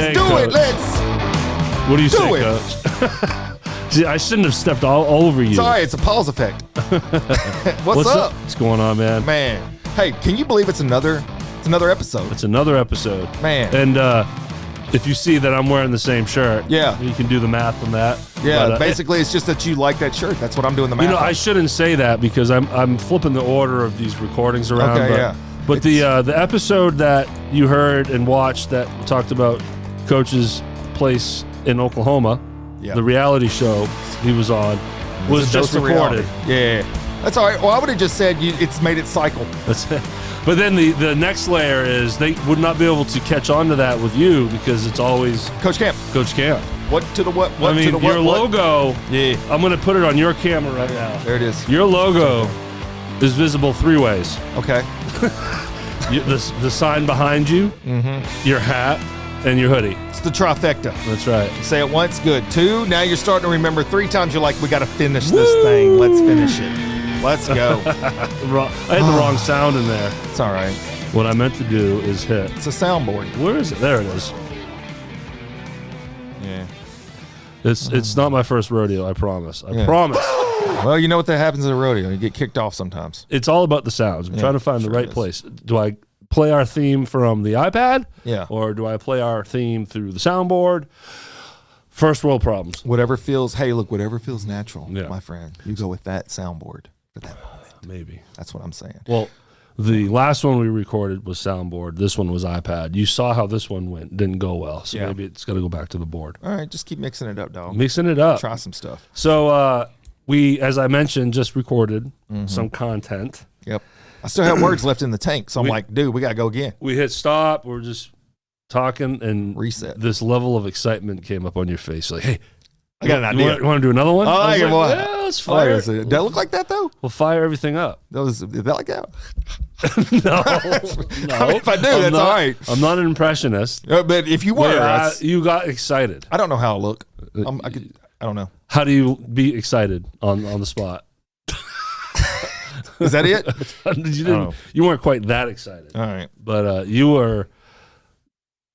say, do Coach? it. Let's. What do you do say, it. Coach? See, I shouldn't have stepped all over you. Sorry, it's a pause effect. What's up? What's going on, man? Man. Hey, can you believe it's another episode? It's another episode. Man. And if you see that I'm wearing the same shirt, Yeah. you can do the math on that. Yeah, But, basically it's just that you like that shirt. That's what I'm doing the math you know, on. I shouldn't say that because I'm flipping the order of these recordings around. Okay, but, yeah. But the episode that you heard and watched that talked about Coach's place in Oklahoma, Yeah. the reality show he was on, was just recorded. Yeah. That's all right. Well, I would have just said it's made it cycle. That's it. But then the next layer is they would not be able to catch on to that with you because it's always Coach Camp. Coach Camp. What to the what? What I mean, to the what? your what? logo, Yeah. I'm going to put it on your camera right now. There it is. Your logo is visible three ways. Okay. The sign behind you, your hat, and your hoodie. It's the trifecta. That's right. Say it once, good. 2, now you're starting to remember. 3 times you're like, we got to finish this thing. Let's finish it. Let's go. I had the wrong sound in there. It's all right. What I meant to do is hit. It's a soundboard. Where is it? There it is. Yeah. It's not my first rodeo, I promise. I Yeah. promise. Well, you know what that happens at a rodeo. You get kicked off sometimes. It's all about the sounds. I'm Yeah, trying to find sure the right is. place. Do I play our theme from the iPad? Yeah. Or do I play our theme through the soundboard? First world problems. Whatever feels, hey, look, whatever feels natural, Yeah. my friend. You go with that soundboard for that moment. Maybe. That's what I'm saying. Well, the last one we recorded was soundboard. This one was iPad. You saw how this one went. Didn't go well. So Yeah. maybe it's got to go back to the board. All right, just keep mixing it up, dog. Mixing it up. Try some stuff. So we, as I mentioned, just recorded some content. Yep. I still have words left in the tank, so I'm like, dude, we got to go again. We hit stop. We're just talking, and Reset. this level of excitement came up on your face. Like, hey, I got an idea. You want to do another one? I like was it, boy. Yeah, let's I like fire. it. Did that look like that, though? We'll fire everything up. Is that like that? No, I mean, if I do, I'm that's not, all right. I'm not an impressionist. But if you were, You got excited. I don't know how I look. I don't know. How do you be excited on the spot? Is that it? You weren't quite that excited. All right. But you were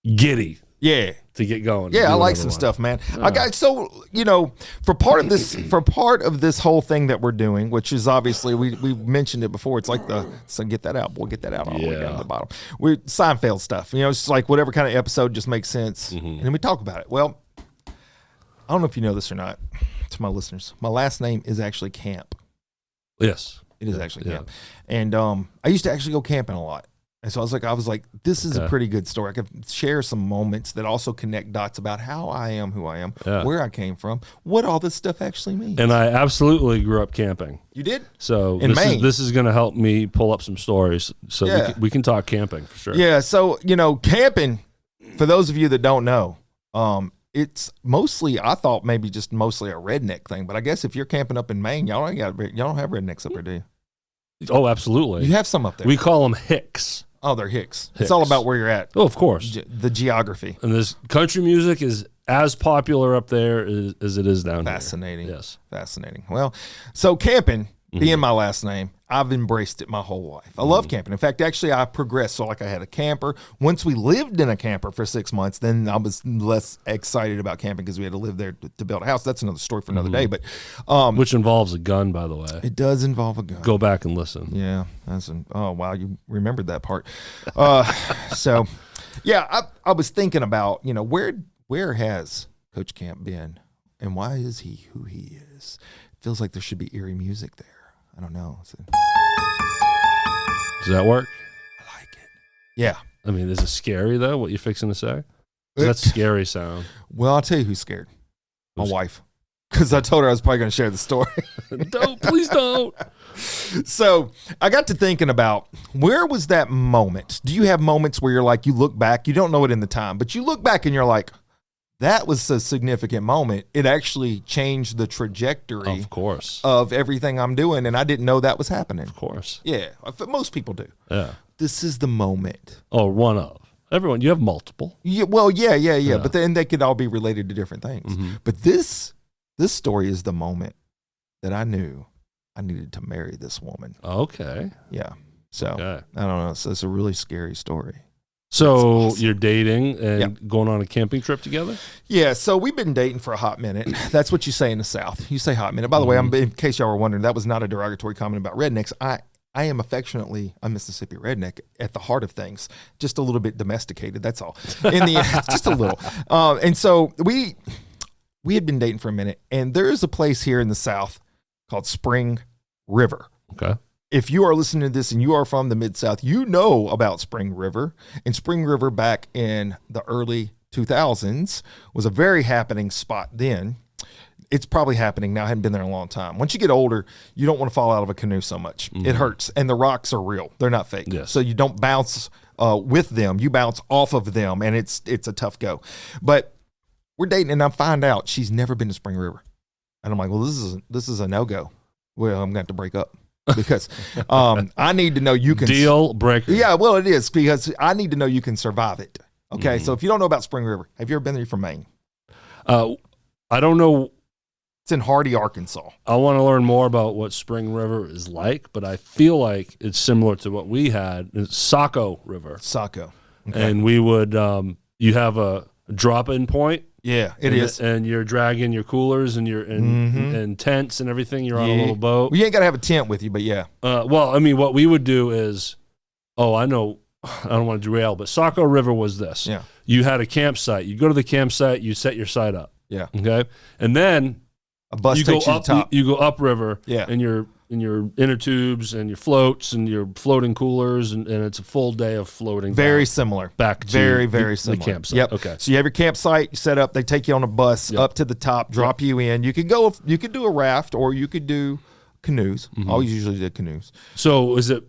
giddy Yeah. to get going. Yeah, I like another some one. stuff, man. I got for part of this whole thing that we're doing, which is obviously we mentioned it before. It's like so get that out, boy, get that out all the way down to the bottom. We're Seinfeld stuff. You know, it's like whatever kind of episode just makes sense, and then we talk about it. Well, I don't know if you know this or not. To my listeners, my last name is actually Camp. Yes. It is actually Camp, and I used to actually go camping a lot. And so I was like, this is a pretty good story. I could share some moments that also connect dots about how I am, who I am, where I came from, what all this stuff actually means. And I absolutely grew up camping. You did? So In Maine. this is going to help me pull up some stories. So we can talk camping for sure. Yeah. So, camping, for those of you that don't know, it's mostly, I thought maybe just mostly a redneck thing. But I guess if you're camping up in Maine, y'all don't have rednecks up there, do you? Oh, absolutely. You have some up there. We call them Hicks. Oh, they're Hicks. It's all about where you're at. Oh, of course. The geography. And this country music is as popular up there as it is down Fascinating. here. Yes. Fascinating. Well, so camping, being my last name, I've embraced it my whole life. I love camping. In fact, actually, I progressed. So, like, I had a camper. Once we lived in a camper for 6 months, then I was less excited about camping because we had to live there to build a house. That's another story for another day. But Which involves a gun, by the way. it does involve a gun. Go back and listen. Yeah. Oh, wow. You remembered that part. So, yeah, I was thinking about, where has Coach Camp been and why is he who he is? It feels like there should be eerie music there. I don't know. Does that work? I like it. Yeah. I mean, is it scary, though, what you're fixing to say? That's scary sound. Well, I'll tell you who's scared. My wife. Because I told her I was probably going to share the story. Please don't. So I got to thinking about, where was that moment? Do you have moments where you're like, you look back, you don't know it in the time, but you look back and you're like, that was a significant moment. It actually changed the trajectory Of course. of everything I'm doing, and I didn't know that was happening. Of course. Yeah, most people do. Yeah. This is the moment. Oh, one of. Everyone, you have multiple. Yeah, well, yeah. But then they could all be related to different things. But this story is the moment that I knew I needed to marry this woman. Okay. Yeah. So Okay. I don't know. So it's a really scary story. So awesome. you're dating and going on a camping trip together? Yeah, so we've been dating for a hot minute. That's what you say in the South. You say hot minute. By the way, in case y'all were wondering, that was not a derogatory comment about rednecks. I am affectionately a Mississippi redneck at the heart of things, just a little bit domesticated. That's all. In the end, just a little. And so we had been dating for a minute, and there is a place here in the South called Spring River. Okay. If you are listening to this and you are from the Mid-South, you know about Spring River. And Spring River back in the early 2000s was a very happening spot then. It's probably happening now. I hadn't been there in a long time. Once you get older, you don't want to fall out of a canoe so much. It hurts. And the rocks are real. They're not fake. Yes. So you don't bounce with them. You bounce off of them, and it's a tough go. But we're dating, and I find out she's never been to Spring River. And I'm like, well, this is a no-go. Well, I'm going to have to break up. Because I need to know you can deal breaker. Yeah, well, it is, because I need to know you can survive it. Okay, so if you don't know about Spring River, have you ever been there from Maine? I don't know. It's in Hardy, Arkansas. I want to learn more about what Spring River is like, but I feel like it's similar to what we had. It's Saco River. Saco. Okay. And we would, you have a drop-in point. Yeah, it is. And you're dragging your coolers and your and tents and everything. You're on a little boat. Well, you ain't got to have a tent with you, but yeah. Well, I mean, what we would do is, I know, I don't want to derail, but Saco River was this. Yeah. You had a campsite. You go to the campsite, you set your site up. Yeah. Okay. And then a bus you takes go you up, to the top. you go upriver. Yeah. And your inner tubes and your floats and your floating coolers, and it's a full day of floating. Very similar. Back to very the similar. campsite. Yep. Okay. So you have your campsite set up. They take you on a bus up to the top, drop you in. You could do a raft, or you could do canoes. Always usually did canoes. So is it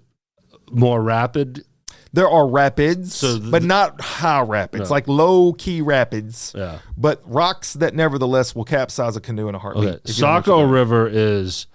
more rapid? There are rapids, but not high rapids, like low-key rapids. Yeah. But rocks that nevertheless will capsize a canoe in a heartbeat. Okay. Saco River is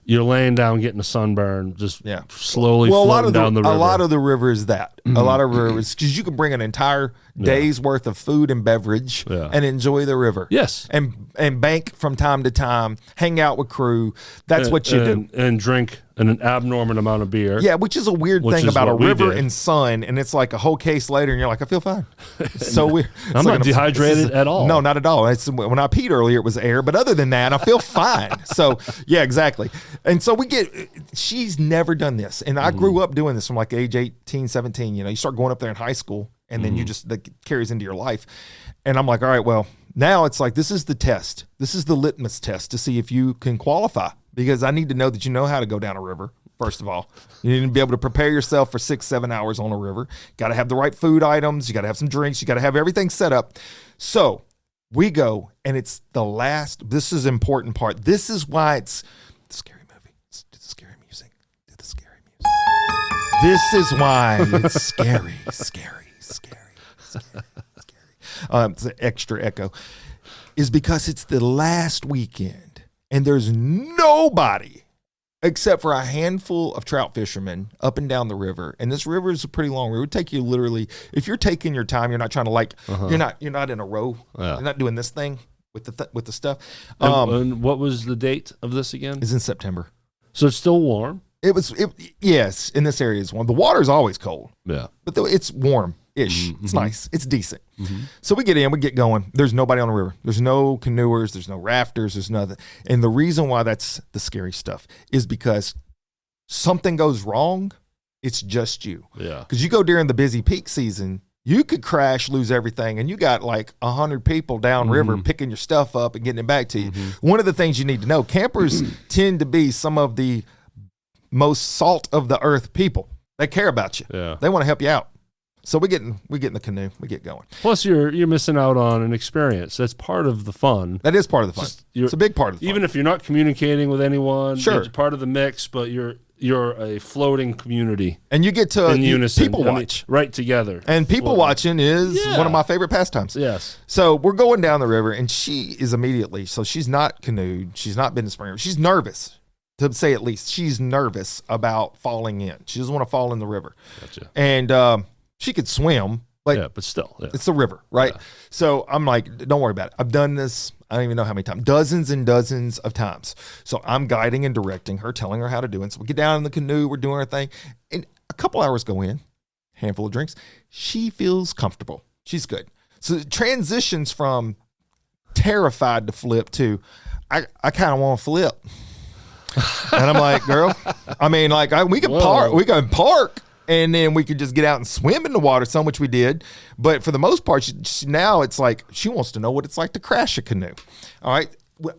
you're laying down, getting a sunburn, just slowly floating down the river. A lot of the river is that. A lot of rivers, because you can bring an entire day's worth of food and beverage and enjoy the river. Yes. And bank from time to time, hang out with crew. That's what you do. And drink an abnormal amount of beer. Yeah, which is a weird thing about a river and sun, and it's like a whole case later, and you're like, I feel fine. It's so weird. I'm not dehydrated at all. No, not at all. When I peed earlier, it was air, but other than that, I feel fine. So, yeah, exactly. And so she's never done this. And I grew up doing this from like age 18, 17. You know, you start going up there in high school, and then that carries into your life. And I'm like, all right, well, now it's like, this is the test. This is the litmus test to see if you can qualify, because I need to know that you know how to go down a river. First of all, you need to be able to prepare yourself for 6-7 hours on a river. Got to have the right food items. You got to have some drinks. You got to have everything set up. So we go, and it's this is important part. This is why it's the scary movie. It's scary music. The scary music. This is why it's scary. It's an extra echo. Is because it's the last weekend, and there's nobody except for a handful of trout fishermen up and down the river. And this river is a pretty long river. It would take you literally, if you're taking your time, you're not trying to you're not in a row. You're not doing this thing with the stuff. And what was the date of this again? It's in September. So it's still warm? Yes, in this area it's warm. The water is always cold. Yeah. But it's warm-ish. It's nice. It's decent. So we get going. There's nobody on the river. There's no canoers. There's no rafters. There's nothing. And the reason why that's the scary stuff is because something goes wrong, it's just you. Yeah. Because you go during the busy peak season, you could crash, lose everything, and you got like 100 people downriver picking your stuff up and getting it back to you. One of the things you need to know, campers tend to be some of the most salt of the earth people. They care about you. Yeah. They want to help you out. So we get in the canoe. We get going. Plus, you're missing out on an experience. That's part of the fun. That is part of the fun. It's a big part of the fun. Even if you're not communicating with anyone, sure, it's part of the mix. But you're a floating community, and you get to in unison. People watch right together. And people watching is one of my favorite pastimes. Yes. So we're going down the river, and she is immediately. So she's not canoed. She's not been to Spring River. She's nervous. To say at least, she's nervous about falling in. She doesn't want to fall in the river. Gotcha. And she could swim, but still, it's the river, right? Yeah. So I'm like, don't worry about it. I've done this, I don't even know how many times, dozens and dozens of times. So I'm guiding and directing her, telling her how to do it. So we get down in the canoe, we're doing our thing, and a couple hours go in, handful of drinks. She feels comfortable. She's good. So it transitions from terrified to flip to, I kind of want to flip. And I'm like, girl, I mean, like we can park and then we could just get out and swim in the water, some which we did. But for the most part, now it's like she wants to know what it's like to crash a canoe. All right.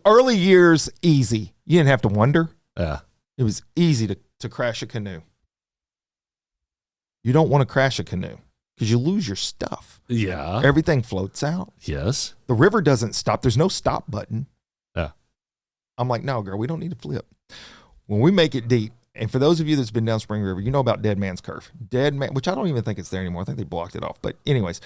Early years, easy. You didn't have to wonder. Yeah. It was easy to crash a canoe. You don't want to crash a canoe because you lose your stuff. Yeah. Everything floats out. Yes. The river doesn't stop. There's no stop button. Yeah. I'm like, no, girl, we don't need to flip. When we make it deep, and for those of you that's been down Spring River, you know about Dead Man's Curve. Which I don't even think it's there anymore. I think they blocked it off. But anyways,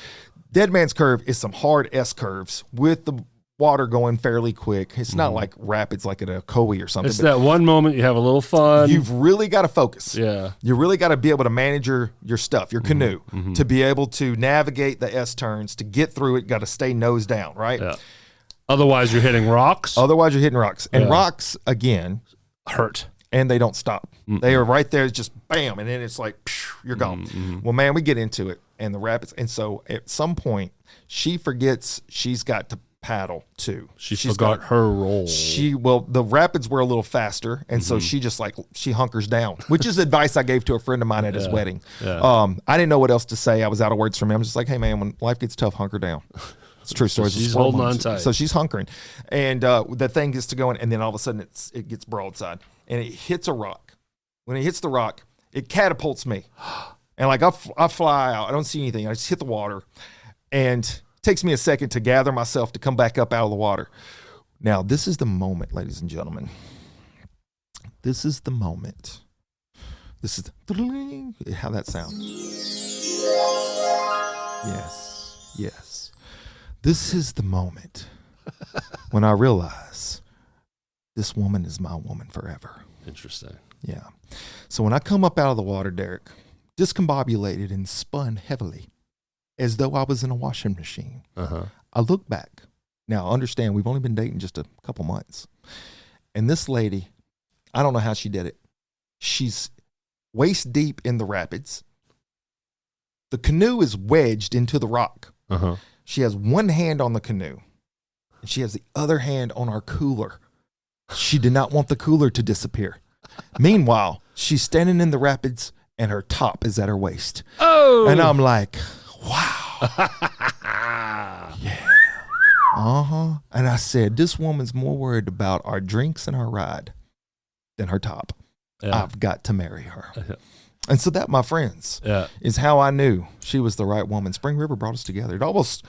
Dead Man's Curve is some hard S curves with the water going fairly quick. It's not like rapids like at a Coe or something. It's that one moment you have a little fun. You've really got to focus. Yeah. You really got to be able to manage your stuff, your canoe, to be able to navigate the S turns, to get through it. Got to stay nose down, right? Yeah. Otherwise, you're hitting rocks. And rocks, again, hurt. And they don't stop. They are right there. It's just bam. And then it's like, you're gone. Well, man, we get into it and the rapids. And so at some point, she forgets she's got to paddle too. She's forgot her role. The rapids were a little faster. And so she just she hunkers down, which is advice I gave to a friend of mine at his wedding. Yeah. I didn't know what else to say. I was out of words from him. I'm just like, hey, man, when life gets tough, hunker down. It's a true story. She's holding on tight. So she's hunkering. And the thing gets to going, and then all of a sudden it gets broadside. And it hits a rock. When it hits the rock, it catapults me. And like I fly out. I don't see anything. I just hit the water. And it takes me a second to gather myself to come back up out of the water. Now, this is the moment, ladies and gentlemen. This is the moment. This is how that sounds. Yes. This is the moment when I realize this woman is my woman forever. Interesting. Yeah. So when I come up out of the water, Derrick, discombobulated and spun heavily as though I was in a washing machine, I look back. Now, understand, we've only been dating just a couple months. And this lady, I don't know how she did it. She's waist deep in the rapids. The canoe is wedged into the rock. She has one hand on the canoe, and she has the other hand on our cooler. She did not want the cooler to disappear. Meanwhile, she's standing in the rapids, and her top is at her waist. Oh! And I'm like, wow. Yeah. And I said, this woman's more worried about our drinks and our ride than her top. Yeah. I've got to marry her. And so that, my friends, is how I knew she was the right woman. Spring River brought us together. It almost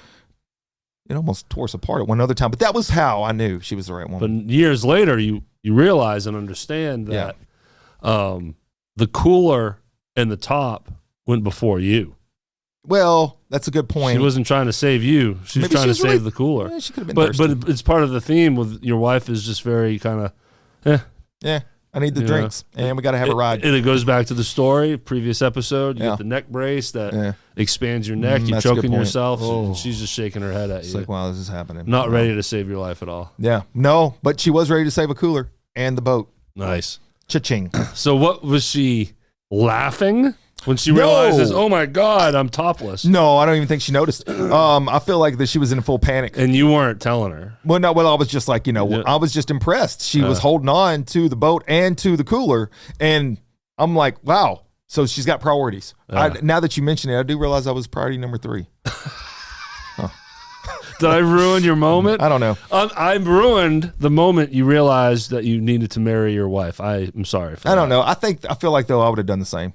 tore us apart at one other time, but that was how I knew she was the right woman. But years later, you realize and understand that the cooler and the top went before you. Well, that's a good point. She wasn't trying to save you. She's trying to save the cooler. Yeah, she could have been but it's part of the theme with your wife is just very kind of, Yeah. I need the drinks, and we got to have a ride. And it goes back to the story, previous episode. You get the neck brace that expands your neck. You're choking yourself. And she's just shaking her head at you. It's like, wow, this is happening. Not ready to save your life at all. Yeah. No, but she was ready to save a cooler and the boat. Nice. Cha-ching. So what was she laughing when she realizes, oh my God, I'm topless? No, I don't even think she noticed. I feel like that she was in full panic. And you weren't telling her. Well, no, I was just like, I was just impressed. She was holding on to the boat and to the cooler. And I'm like, wow. So she's got priorities. Now that you mention it, I do realize I was priority number 3. Did I ruin your moment? I don't know. I ruined the moment you realized that you needed to marry your wife. I'm sorry for that. I don't know. I feel like, though, I would have done the same.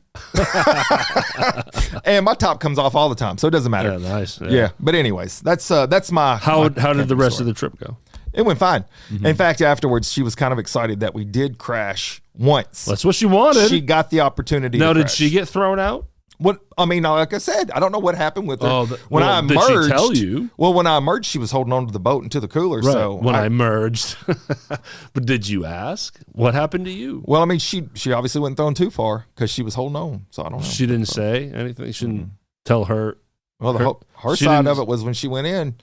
And my top comes off all the time, so it doesn't matter. Yeah, nice. Yeah. But anyways, that's my... How did the rest of the trip go? It went fine. In fact, afterwards, she was kind of excited that we did crash once. That's what she wanted. She got the opportunity to crash. Did she get thrown out? What I mean, like I said, I don't know what happened with her. I emerged, did she tell you? Well, when I emerged, she was holding on to the boat and to the cooler. Right. So when I emerged, but did you ask what happened to you? Well, I mean, she obviously wasn't thrown too far because she was holding on. So I don't know. She didn't say anything. She didn't tell her. Well, her side of it was when she went in.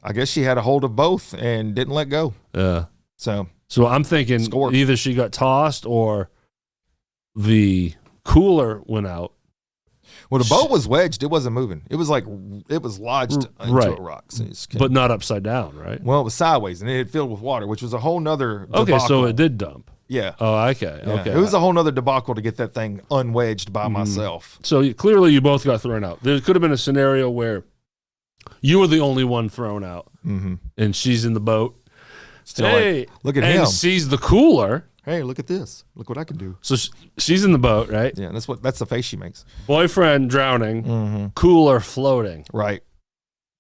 I guess she had a hold of both and didn't let go. Yeah. So I'm thinking either she got tossed or the cooler went out. Well, the boat was wedged. It wasn't moving. It was like it was lodged into a rock. So but not upside down, right? Well, it was sideways, and it had filled with water, which was a whole nother debacle. Okay, so it did dump. Yeah. Oh, okay. Yeah. Okay. It was a whole nother debacle to get that thing unwedged by myself. So clearly you both got thrown out. There could have been a scenario where you were the only one thrown out, and she's in the boat. Still hey, like, look at and him. sees the cooler. Hey, look at this. Look what I can do. So she's in the boat, right? Yeah, that's the face she makes. Boyfriend drowning, cooler floating. Right.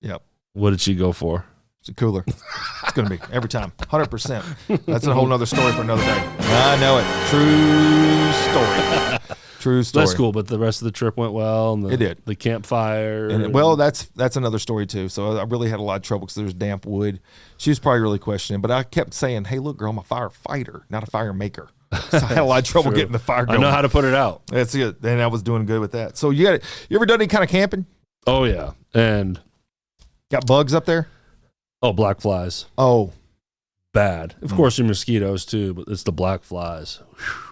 Yep. What did she go for? It's a cooler. It's going to be every time. 100%. That's a whole nother story for another day. I know it. True story. True story. That's cool, but the rest of the trip went well. And It did. The campfire. Well, that's another story too. So I really had a lot of trouble because there's damp wood. She was probably really questioning, but I kept saying, "Hey, look, girl, I'm a firefighter, not a fire maker." So I had a lot of trouble getting the fire going. I know how to put it out. That's it. And I was doing good with that. So you ever done any kind of camping? Oh yeah, and got bugs up there? Oh, black flies. Oh, bad. Of course, your mosquitoes too, but it's the black flies.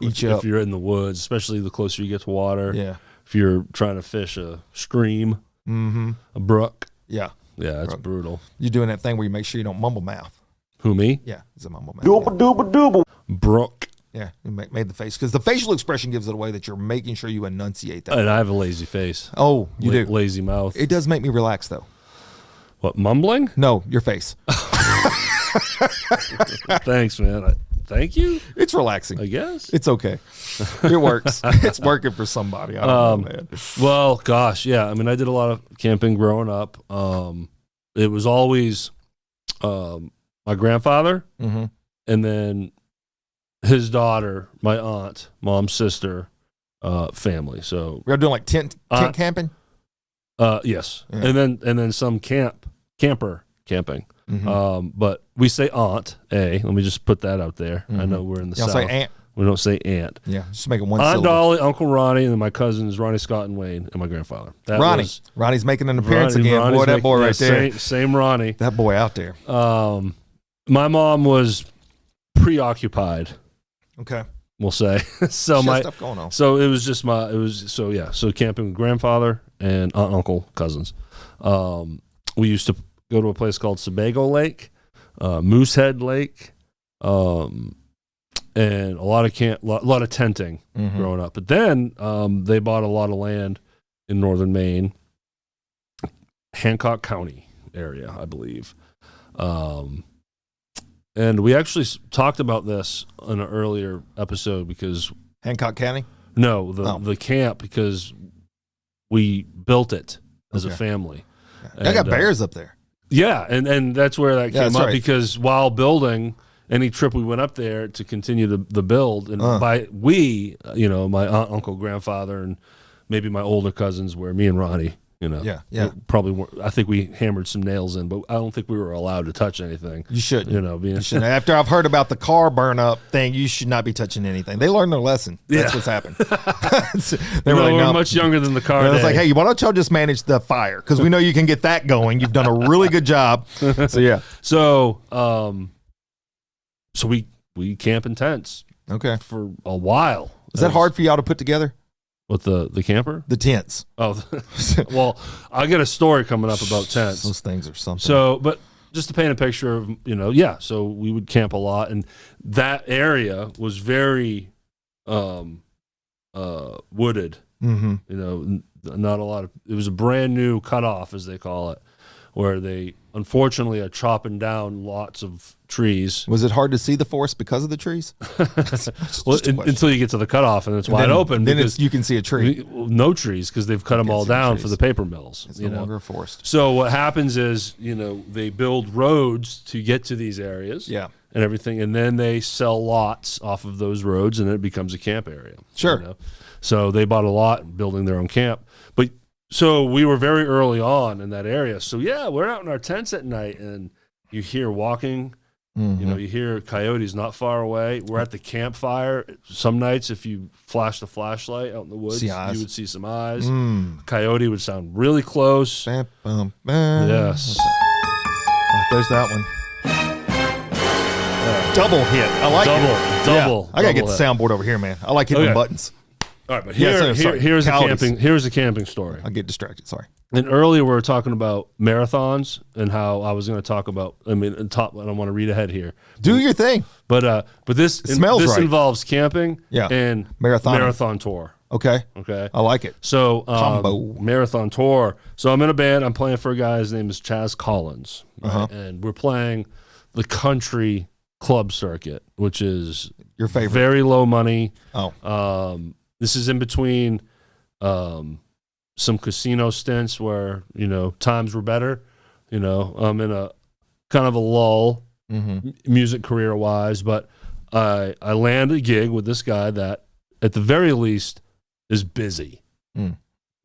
If you're in the woods, especially the closer you get to water. Yeah. If you're trying to fish a stream, a brook. Yeah. Yeah, it's brutal. You're doing that thing where you make sure you don't mumble mouth. Who, me? Yeah, it's a mumble mouth. Dooba. Brook. Yeah, you made the face because the facial expression gives it away that you're making sure you enunciate that. And I have a lazy face. Oh, you do. Lazy mouth. It does make me relax though. What, mumbling? No, your face. Thanks, man. Thank you. It's relaxing. I guess it's okay. It works. It's working for somebody. I don't know, man. Well, gosh, yeah. I mean, I did a lot of camping growing up. It was always my grandfather, and then his daughter, my aunt, mom's sister, family. So we're doing like tent camping. Yes, yeah. and then some camper camping. But we say aunt. Let me just put that out there. I know we're in the South. Say aunt. We don't say aunt. Yeah, just make it one Aunt syllable. Dolly, Uncle Ronnie, and then my cousins Ronnie, Scott, and Wayne, and my grandfather. Ronnie's making an appearance again. Ronnie's boy, that boy right there. Same Ronnie. That boy out there. My mom was preoccupied. Okay. We'll say. So stuff going on. So it was just So camping with grandfather and aunt and uncle, cousins. We used to go to a place called Sebago Lake, Moosehead Lake, and a lot of tenting growing up. But then they bought a lot of land in northern Maine, Hancock County area, I believe. And we actually talked about this in an earlier episode because Hancock County? No, the camp, because we built it as a family. I got bears up there. Yeah, and that's where that came up, right. because while building any trip we went up there to continue the build, and by we, my aunt, uncle, grandfather, and maybe my older cousins, were me and Ronnie. Probably weren't. I think we hammered some nails in, but I don't think we were allowed to touch anything. You shouldn't. You shouldn't. After I've heard about the car burn up thing, you should not be touching anything. They learned their lesson. That's what's happened. They were much younger than the car. I was like, hey, why don't y'all just manage the fire? Because we know you can get that going. You've done a really good job. So yeah. So we camp in tents. Okay. For a while. Is that hard for y'all to put together? With the camper? The tents. Oh, well, I'll get a story coming up about tents. Those things are something. So, but just to paint a picture of, so we would camp a lot, and that area was very wooded. Not a lot of, it was a brand new cutoff, as they call it, where they unfortunately are chopping down lots of trees. Was it hard to see the forest because of the trees? Well, until you get to the cutoff and it's wide open. Then you can see a tree. No trees, because they've cut them all down for the paper mills. It's no longer a forest. So what happens is, they build roads to get to these areas. Yeah. And everything, and then they sell lots off of those roads, and then it becomes a camp area. Sure. So they bought a lot, building their own camp. But so we were very early on in that area. So yeah, we're out in our tents at night, and you hear walking. You hear coyotes not far away. We're at the campfire. Some nights, if you flash the flashlight out in the woods, you would see some eyes. Coyote would sound really close. Bam, bam, bam. Yes. There's that one. Double hit. I like it. Double. I gotta get the soundboard over here, man. I like hitting the buttons. All right, but Yeah, here's a camping story. I get distracted. Sorry. And earlier we were talking about marathons and how I was going to talk about. I don't want to read ahead here. Do your thing. But this involves camping. Yeah. And marathon tour. Okay. I like it. So Combo. marathon tour. So I'm in a band. I'm playing for a guy. His name is Chaz Collins, right? And we're playing the country club circuit, which is your favorite. Very low money. Oh. This is in between some casino stints where, times were better. I'm in a kind of a lull music career wise, but I landed a gig with this guy that at the very least is busy. A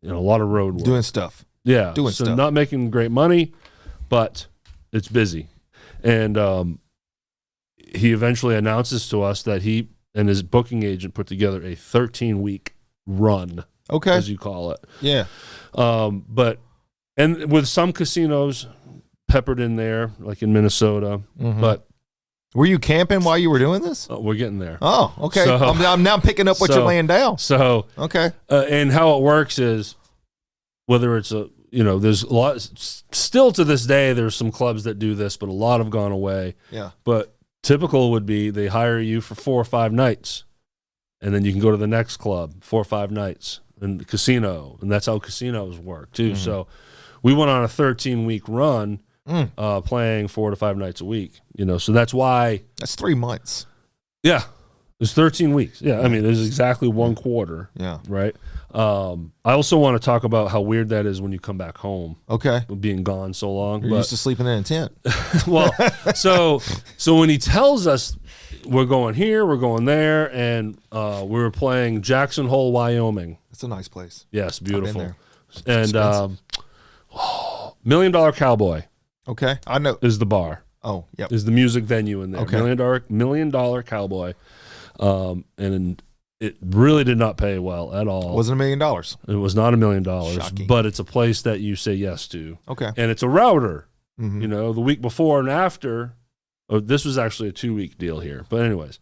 lot of road work. Doing stuff. Yeah. Doing stuff. Not making great money, but it's busy. And he eventually announces to us that he and his booking agent put together a 13-week run, as you call it. Yeah. And with some casinos peppered in there, like in Minnesota. But were you camping while you were doing this? We're getting there. Oh, okay. So, I'm now picking up what you're laying down. So okay. And how it works is whether it's there's a lot. Still to this day, there's some clubs that do this, but a lot have gone away. Yeah. But typical would be they hire you for 4 or 5 nights, and then you can go to the next club 4 or 5 nights in the casino, and that's how casinos work too. So we went on a 13-week run, playing 4 to 5 nights a week. So that's why. That's 3 months. Yeah, it's 13 weeks. Yeah, I mean, it's exactly 1 quarter. Yeah. Right. I also want to talk about how weird that is when you come back home. Okay. Being gone so long. You're used to sleeping in a tent. Well, so when he tells us we're going here, we're going there, and we were playing Jackson Hole, Wyoming. It's a nice place. Yes, beautiful. I've been there. And $1 Million Cowboy. Okay, I know. Is the bar. Oh, yep. Is the music venue in there. Okay. $1 Million Cowboy. And it really did not pay well at all. Wasn't $1 million. It was not $1 million. Shocking. But it's a place that you say yes to. Okay. And it's a router. The week before and after. Oh, this was actually a 2-week deal here. But anyways.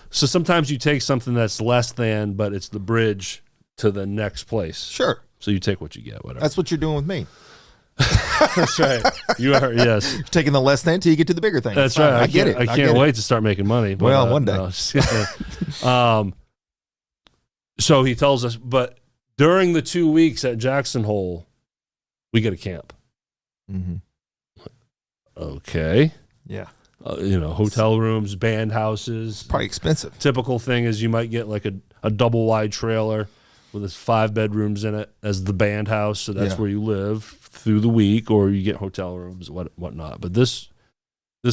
So sometimes you take something that's less than, but it's the bridge to the next place. Sure. So you take what you get, whatever. That's what you're doing with me. That's right. You are, yes. You're taking the less than until you get to the bigger thing. That's right. I get it. I can't wait to start making money. But, well, one day. No, so he tells us, but during the 2 weeks at Jackson Hole, we get a camp. Okay. Yeah. Hotel rooms, band houses. It's probably expensive. Typical thing is you might get like a double wide trailer with 5 bedrooms in it as the band house. So that's where you live through the week, or you get hotel rooms, whatnot. But this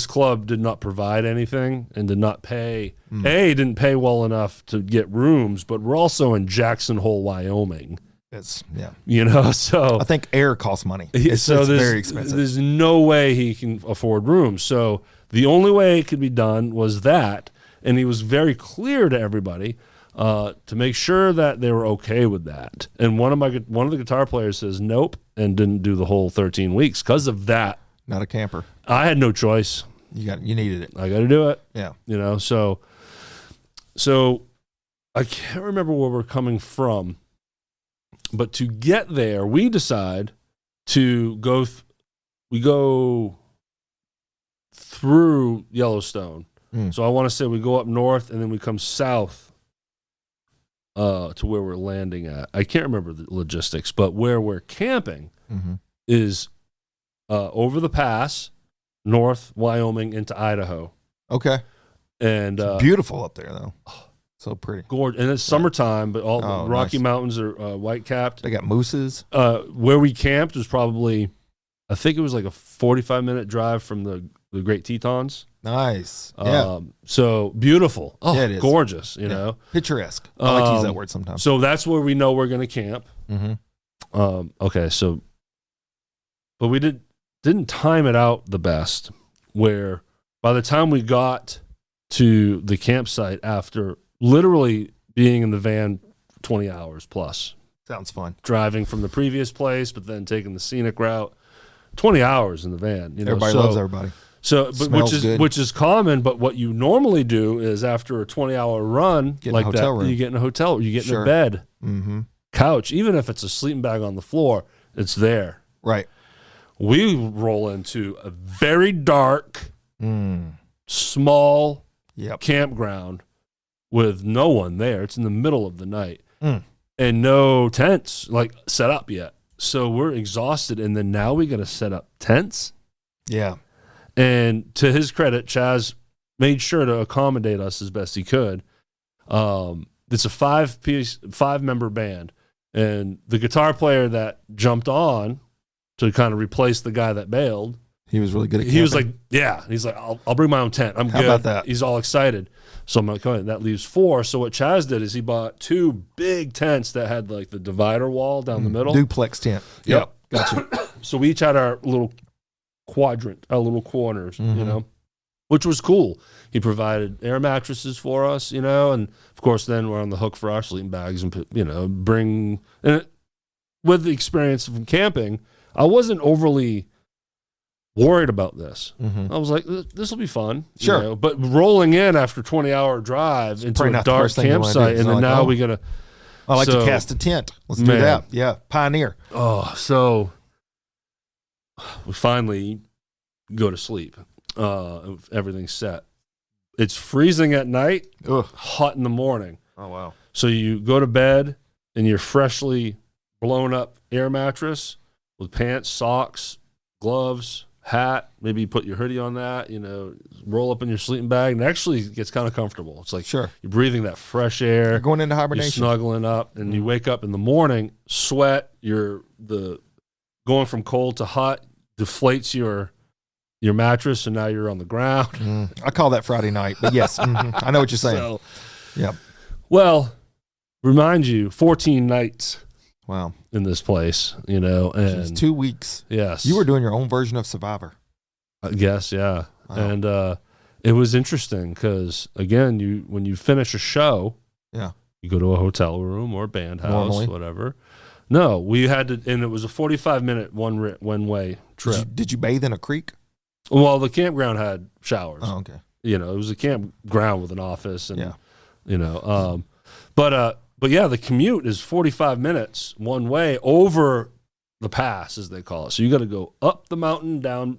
club did not provide anything and did not pay. Didn't pay well enough to get rooms, but we're also in Jackson Hole, Wyoming. So I think air costs money. It's very expensive. There's no way he can afford rooms. So the only way it could be done was that, and he was very clear to everybody to make sure that they were okay with that. And one of the guitar players says nope and didn't do the whole 13 weeks because of that. Not a camper. I had no choice. You needed it. I got to do it. Yeah. So I can't remember where we're coming from, but to get there, we decide to go. We go through Yellowstone. So I want to say we go up north and then we come south to where we're landing at. I can't remember the logistics, but where we're camping is over the pass, north Wyoming into Idaho. Okay. And it's beautiful up there, though. So pretty. Gorgeous. And it's summertime, but all the Rocky Mountains are white-capped. They got mooses. Where we camped was probably, I think it was like a 45-minute drive from the Great Tetons. Nice. Yeah. So beautiful. Oh, yeah, it is. Gorgeous, you know. Picturesque. I like to use that word sometimes. So that's where we know we're going to camp. Okay, so, but we didn't time it out the best, where by the time we got to the campsite after literally being in the van 20 hours plus. Sounds fun. Driving from the previous place, but then taking the scenic route. 20 hours in the van. Everybody loves everybody. So, but Smells which is common. But what you normally do is after a 20-hour run Get in a like hotel that, room. you get in a hotel, you get in Sure. a bed, Mm-hmm. couch, even if it's a sleeping bag on the floor, it's there. Right. We roll into a very dark, small Yep. campground with no one there. It's in the middle of the night and no tents like set up yet. So we're exhausted, and then now we got to set up tents. Yeah. And to his credit, Chaz made sure to accommodate us as best he could. It's a 5-member band, and the guitar player that jumped on to kind of replace the guy that bailed, He was really good at camping. he was like, yeah. He's like, I'll bring my own tent. I'm How good. about that? He's all excited. So I'm like, okay, that leaves 4. So what Chaz did is he bought 2 big tents that had like the divider wall down the middle. Duplex tent. Yep. Gotcha. So we each had our little quadrant, our little corners, you know, which was cool. He provided air mattresses for us, you know, and of course then we're on the hook for our sleeping bags and, you know, with the experience from camping, I wasn't overly worried about this. I was like, this will be fun. Sure. You know? But rolling in after 20-hour drive into probably a not the dark first thing you wanna do. campsite, It's and then like, now oh. we got to, I like So- to cast a tent. Let's do Man. that. Yeah. Pioneer. so we finally go to sleep. Everything's set. It's freezing at night, Ugh. hot in the morning. Oh, wow. So you go to bed in your freshly blown up air mattress with pants, socks, gloves, hat. Maybe you put your hoodie on that, you know, roll up in your sleeping bag, and actually it gets kind of comfortable. It's like Sure. you're breathing that fresh air. You're going into You're hibernation. snuggling up, and you wake up in the morning, sweat. Going from cold to hot deflates your mattress, and now you're on the ground. I call that Friday night, but yes, I know what you're saying. So, Yep. well, remind you, 14 nights Wow. in this place, you know, It's and 2 weeks. yes, You were doing your own version of Survivor. I guess, yeah. Wow. And it was interesting because again, when you finish a show, Yeah. you go to a hotel room or a band house, Normally. whatever. No, we had to, and it was a 45-minute one way trip. Did you bathe in a creek? Well, the campground had showers. Oh, okay. You know, it was a campground with an office, and Yeah. you know, but yeah, the commute is 45 minutes one way over the pass, as they call it. So you got to go up the mountain, down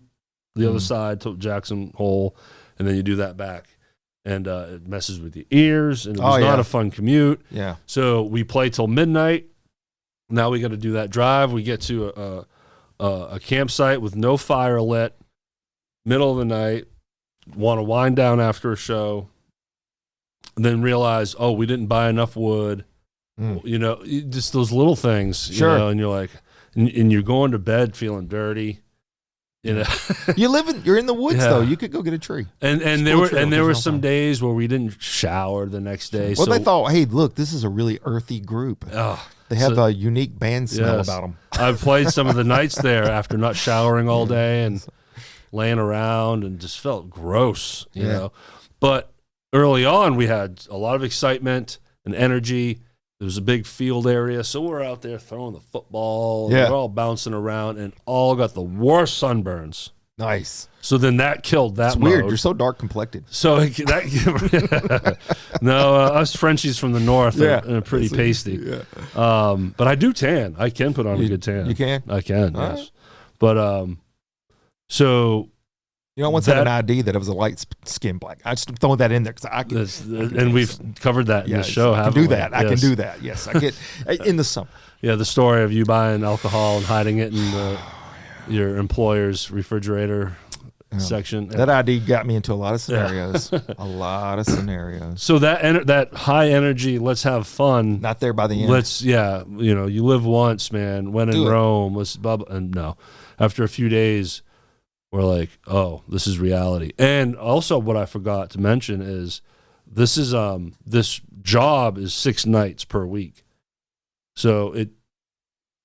the other side to Jackson Hole, and then you do that back, and it messes with your ears, and it was not a fun commute. Yeah. So we play till midnight. Now we got to do that drive. We get to a campsite with no fire lit, middle of the night, want to wind down after a show, and then realize, oh, we didn't buy enough wood. You know, just those little things, you Sure. know, and you're like, and you're going to bed feeling dirty, you know. You're in the woods Yeah. though. You could go get a tree. and there School were trail, and there there's were no some time. days where we didn't shower the next day. Well, so they thought, hey, look, this is a really earthy group. They have so- a unique band smell Yes. about them. I played some of the nights there after not showering all day and laying around and just felt gross, you know. But early on, we had a lot of excitement and energy. There was a big field area, so we're out there throwing the football. Yeah. We're all bouncing around and all got the worst sunburns. Nice. So then that killed that It's weird. mode. You're so dark complected. So that no, us Frenchies from the north are pretty pasty. Yeah. But I do tan. I can put on a good tan. You can? I can. All yes. right. But so You know, I once had an ID that it was a light skin black. I just throwing that in there because I can. and we've covered that in the show. I can haven't do we? that. I can Yes. do that. Yes, I get in the summer. Yeah, the story of you buying alcohol and hiding it in your employer's refrigerator section. That ID got me into a lot of scenarios. A lot of scenarios. So that high energy, let's have fun. Not there by the end. You live once, man. When in Do it. Rome, let's bubble. And no, after a few days, we're like, oh, this is reality. And also, what I forgot to mention is this job is 6 nights per week. So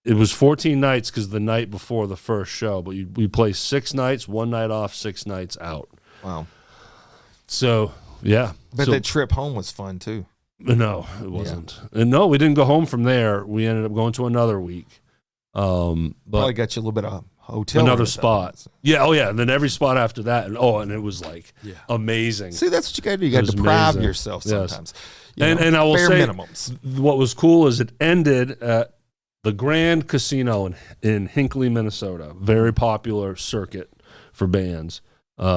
it was 14 nights because the night before the first show, but we play 6 nights, 1 night off, 6 nights out. Wow. So yeah, But so, that trip home was fun too. no, it wasn't. And no, we didn't go home from there. We ended up going to another week. But Probably got you a little bit of hotel another room spot. Yeah. Oh yeah. And then every spot after that. And it was like amazing. See, that's what you got to do. You got to deprive yourself sometimes. Yes. And I will say, minimums. What was cool is it ended at the Grand Casino in Hinckley, Minnesota. Very popular circuit for bands,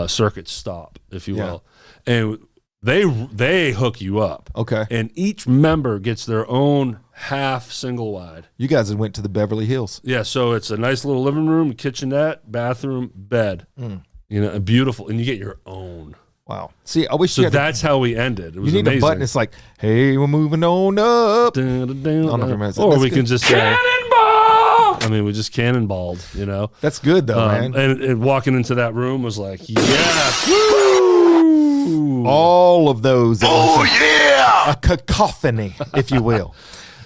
circuit stop, if you will. And they hook you up. Okay. And each member gets their own half single wide. You guys went to the Beverly Hills. Yeah, so it's a nice little living room, kitchenette, bathroom, bed. You know, beautiful. And you get your own. Wow. See, I wish so that's how we ended. It was you need amazing. a button. It's like, hey, we're moving on up. Or we can just say, I mean, we just cannonballed, you know. That's good, though, man. And walking into that room was like, yes. Woo! All of those. A cacophony, if you will.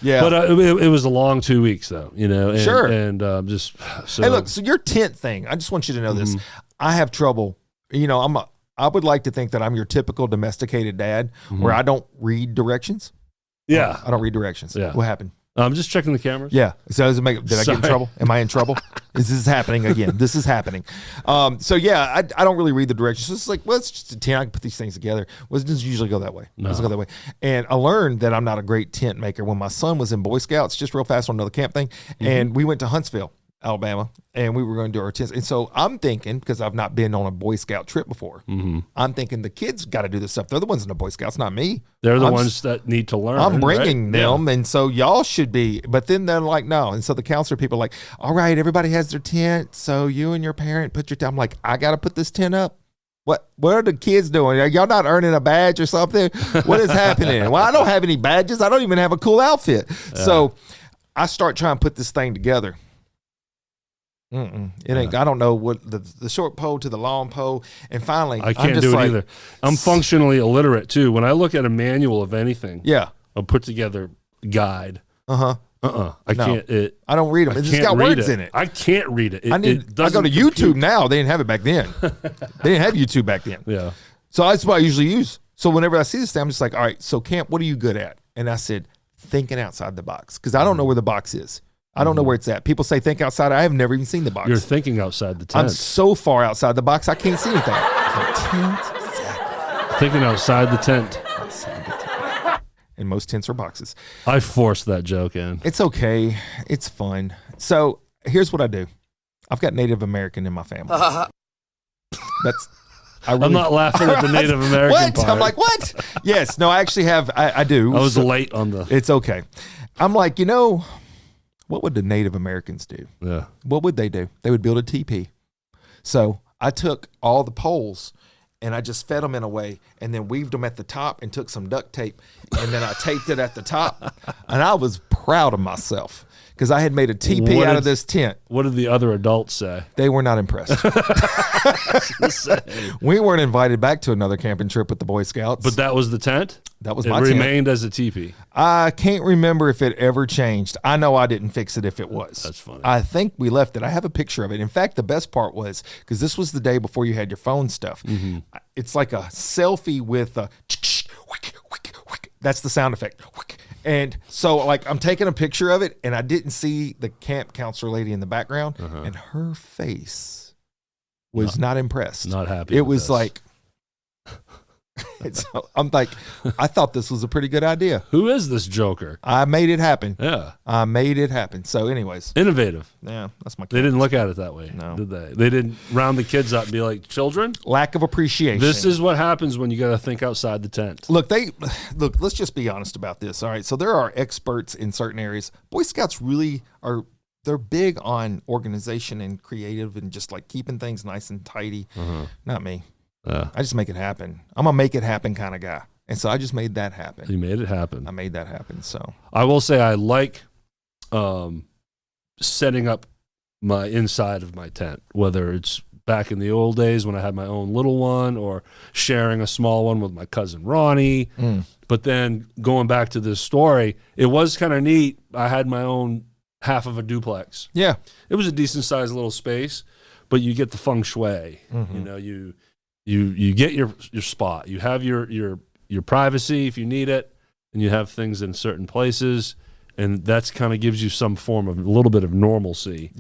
Yeah. But it was a long 2 weeks, though, you know. And, sure. And just so. Hey, look, so your tent thing, I just want you to know this. I have trouble. You know, I would like to think that I'm your typical domesticated dad where I don't read directions. Yeah. I don't read directions. Yeah. What happened? I'm just checking the cameras. Yeah. So did I get in trouble? Am I in trouble? Is this happening again? This is happening. So yeah, I don't really read the directions. So it's like, well, it's just a tent. I can put these things together. Well, it doesn't usually go that way. It doesn't go that way. And I learned that I'm not a great tent maker when my son was in Boy Scouts, just real fast on another camp thing. And we went to Huntsville, Alabama, and we were going to do our tents. And so I'm thinking, because I've not been on a Boy Scout trip before, I'm thinking the kids got to do this stuff. They're the ones in the Boy Scouts, not me. They're the ones that need to learn. I'm bringing them, and so y'all should be. But then they're like, no. And so the counselor people are like, all right, everybody has their tent, so you and your parent put your tent. I'm like, I got to put this tent up? What are the kids doing? Are y'all not earning a badge or something? What is happening? Well, I don't have any badges. I don't even have a cool outfit. So I start trying to put this thing together. It ain't. I don't know what the short pole to the long pole, and finally, I can't do it either. I'm functionally illiterate too. When I look at a manual of anything, a put together guide, I can't. I don't read them. It's just got words in it. I can't read it. I go to YouTube now. They didn't have it back then. They didn't have YouTube back then. Yeah. So that's what I usually use. So whenever I see this thing, I'm just like, all right. So camp, what are you good at? And I said, thinking outside the box, because I don't know where the box is. I don't know where it's at. People say think outside. I have never even seen the box. You're thinking outside the tent. I'm so far outside the box, I can't see anything. Thinking outside the tent. And most tents are boxes. I forced that joke in. It's okay. It's fun. So here's what I do. I've got Native American in my family. I'm not laughing at the Native American part. I'm like, what? Yes. No, I actually have. I do. I was late on the. It's okay. I'm like, what would the Native Americans do? Yeah. What would they do? They would build a teepee. So I took all the poles and I just fed them in a way and then weaved them at the top and took some duct tape and then I taped it at the top. And I was proud of myself because I had made a teepee out of this tent. What did the other adults say? They were not impressed. We weren't invited back to another camping trip with the Boy Scouts. But that was the tent? That was my tent. It remained as a teepee. I can't remember if it ever changed. I know I didn't fix it if it was. That's funny. I think we left it. I have a picture of it. In fact, the best part was, because this was the day before you had your phone stuff. It's like a selfie with a, that's the sound effect. And so like I'm taking a picture of it and I didn't see the camp counselor lady in the background and her face was not impressed. Not happy. It was like, I'm like, I thought this was a pretty good idea. Who is this joker? I made it happen. Yeah. I made it happen. So anyways. Innovative. Yeah, that's my. They didn't look at it that way, did they? They didn't round the kids up and be like, children? Lack of appreciation. This is what happens when you got to think outside the tent. Look, let's just be honest about this. All right. So there are experts in certain areas. Boy Scouts really are, they're big on organization and creative and just like keeping things nice and tidy. Not me. I just make it happen. I'm a make it happen kind of guy. And so I just made that happen. You made it happen. I made that happen. So I will say I like setting up my inside of my tent, whether it's back in the old days when I had my own little one or sharing a small one with my cousin Ronnie. But then going back to this story, it was kind of neat. I had my own half of a duplex. Yeah. It was a decent sized little space, but you get the feng shui. You know, you get your spot. You have your privacy if you need it, and you have things in certain places, And that's kind of gives you some form of a little bit of normalcy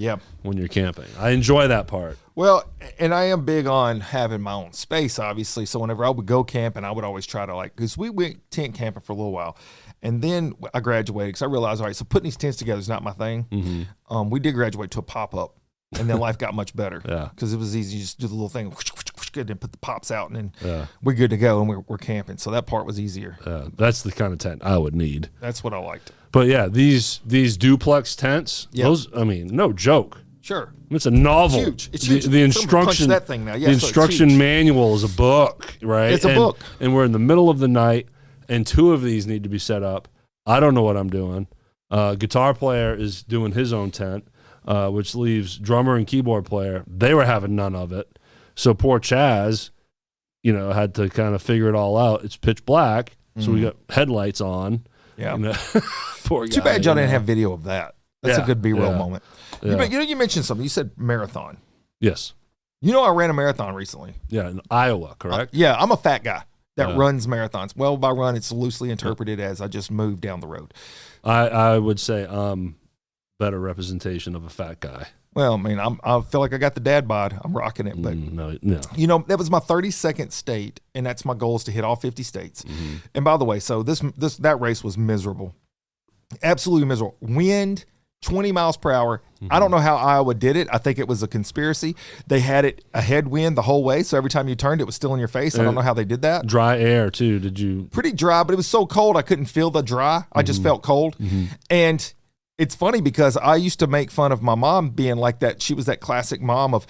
when you're camping. I enjoy that part. Well, and I am big on having my own space, obviously. So whenever I would go camping, I would always try to because we went tent camping for a little while. And then I graduated because I realized, all right, so putting these tents together is not my thing. Mm-hmm. We did graduate to a pop-up. And then life got much better because it was easy. You just do the little thing, and then put the pops out, and then we're good to go, and we're camping. So that part was easier. That's the kind of tent I would need. That's what I liked. But yeah, these duplex tents, those, I mean, no joke. Sure. It's a novel. It's huge. It's huge. The instruction, that thing now. The instruction manual is a book, right? It's a book. And we're in the middle of the night, and 2 of these need to be set up. I don't know what I'm doing. Guitar player is doing his own tent. Which leaves drummer and keyboard player. They were having none of it. So poor Chaz, had to kind of figure it all out. It's pitch black, so we got headlights on. Yeah. Poor guy. Too bad y'all didn't have video of that. That's a good B-roll moment. Yeah. You mentioned something. You said marathon. Yes. I ran a marathon recently. Yeah, in Iowa, correct? I'm a fat guy that runs marathons. Well, by run, it's loosely interpreted as I just moved down the road. I would say better representation of a fat guy. Well, I mean, I feel like I got the dad bod. I'm rocking it, but no. That was my 32nd state, and that's my goal is to hit all 50 states. Mm-hmm. And by the way, so that race was miserable, absolutely miserable. Wind, 20 miles per hour. Mm-hmm. I don't know how Iowa did it. I think it was a conspiracy. They had it a headwind the whole way, so every time you turned, it was still in your face. I don't know how they did that. Dry air too. Did you? Pretty dry, but it was so cold I couldn't feel the dry. I just felt cold, and. It's funny because I used to make fun of my mom being like that. She was that classic mom of,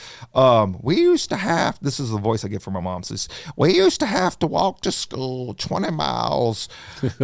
we used to have, this is the voice I get from my mom, says, we used to have to walk to school 20 miles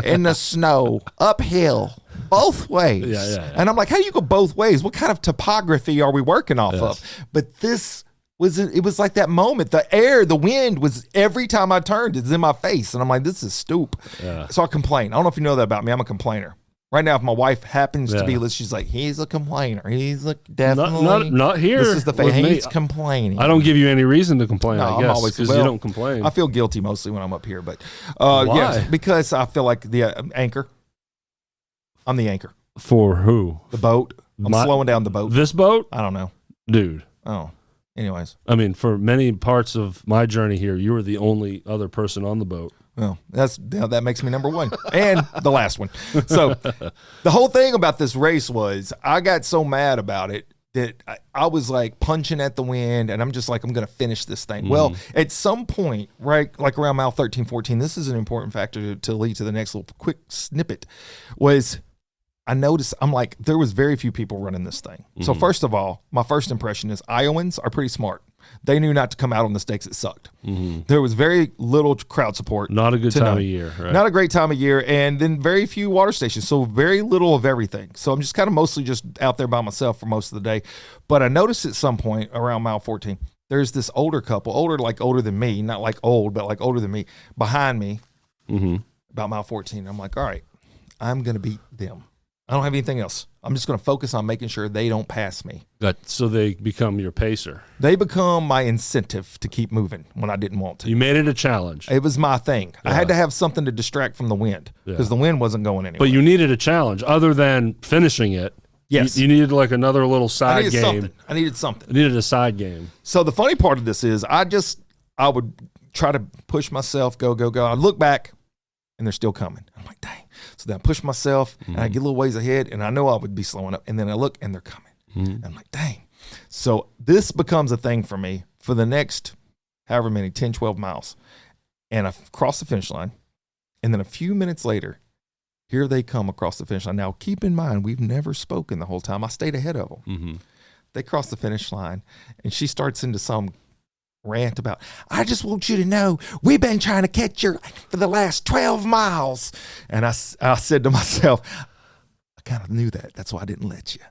in the snow, uphill, both ways. Yeah. And I'm like, how do you go both ways? What kind of topography are we working off of? But it was like that moment. The wind was every time I turned, it's in my face. And I'm like, this is stupid. Yeah. So I complain. I don't know if you know that about me. I'm a complainer. Right now, if my wife happens to be, she's like, he's a complainer. He's definitely not here. This is the face. He's complaining. I don't give you any reason to complain. I guess because you don't complain. I feel guilty mostly when I'm up here, but yes, because I feel like the anchor. I'm the anchor for who? The boat. I'm slowing down the boat. This boat? I don't know, dude. Oh, anyways. I mean, for many parts of my journey here, you were the only other person on the boat. Well, that makes me number 1 and the last one. So the whole thing about this race was I got so mad about it that I was like punching at the wind, and I'm just like, I'm going to finish this thing. Well, at some point, right, like around mile 13, 14, this is an important factor to lead to the next little quick snippet, was I noticed, I'm like, there was very few people running this thing. So first of all, my first impression is Iowans are pretty smart. They knew not to come out on the stakes. It sucked. There was very little crowd support. Not a good time of year, right? Not a great time of year. And then very few water stations. So very little of everything. So I'm just kind of mostly just out there by myself for most of the day. But I noticed at some point around mile 14, there's this older couple, older than me, not like old, but like older than me, behind me about mile 14. I'm like, all right, I'm going to beat them. I don't have anything else. I'm just going to focus on making sure they don't pass me. So they become your pacer. They become my incentive to keep moving when I didn't want to. You made it a challenge. It was my thing. Yeah. I had to have something to distract from the wind because the wind wasn't going anywhere. But you needed a challenge other than finishing it. Yes. You needed like another little side game. I needed something. I needed a side game. So the funny part of this is I would try to push myself, go. I look back and they're still coming. I'm like, dang. So then I push myself and I get a little ways ahead and I know I would be slowing up. And then I look and they're coming. I'm like, dang. So this becomes a thing for me for the next however many, 10, 12 miles. And I cross the finish line. And then a few minutes later, here they come across the finish line. Now, keep in mind, we've never spoken the whole time. I stayed ahead of them. They cross the finish line and she starts into some rant about, I just want you to know we've been trying to catch you for the last 12 miles. And I said to myself, I kind of knew that. That's why I didn't let you.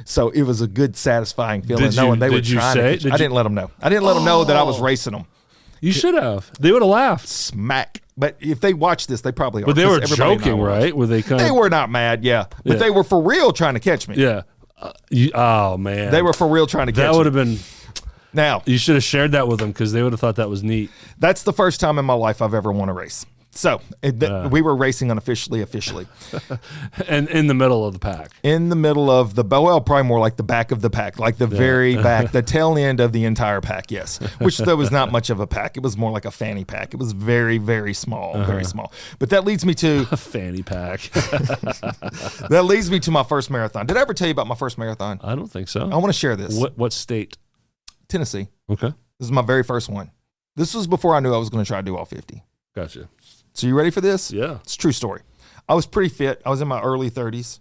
So it was a good, satisfying feeling knowing they were trying to catch. I didn't let them know. I didn't let them know that I was racing them. You should have. They would have laughed. Smack. But if they watch this, they probably are. But they were joking, right? Were they They were not mad, yeah. But they were for real trying to catch me. Yeah. Oh, man. They were for real trying to catch me. That would have been... Now, you should have shared that with them because they would have thought that was neat. That's the first time in my life I've ever won a race. So we were racing unofficially, and in the middle of the pack. In the middle of the, well, probably more like the back of the pack, like the very back, the tail end of the entire pack, yes. Which there was not much of a pack. It was more like a fanny pack. It was very, very small, very small. But that leads me to... A fanny pack. That leads me to my first marathon. Did I ever tell you about my first marathon? I don't think so. I want to share this. What state? Tennessee. Okay. This is my very first one. This was before I knew I was going to try to do all 50. Gotcha. So you ready for this? Yeah. It's a true story. I was pretty fit. I was in my early 30s,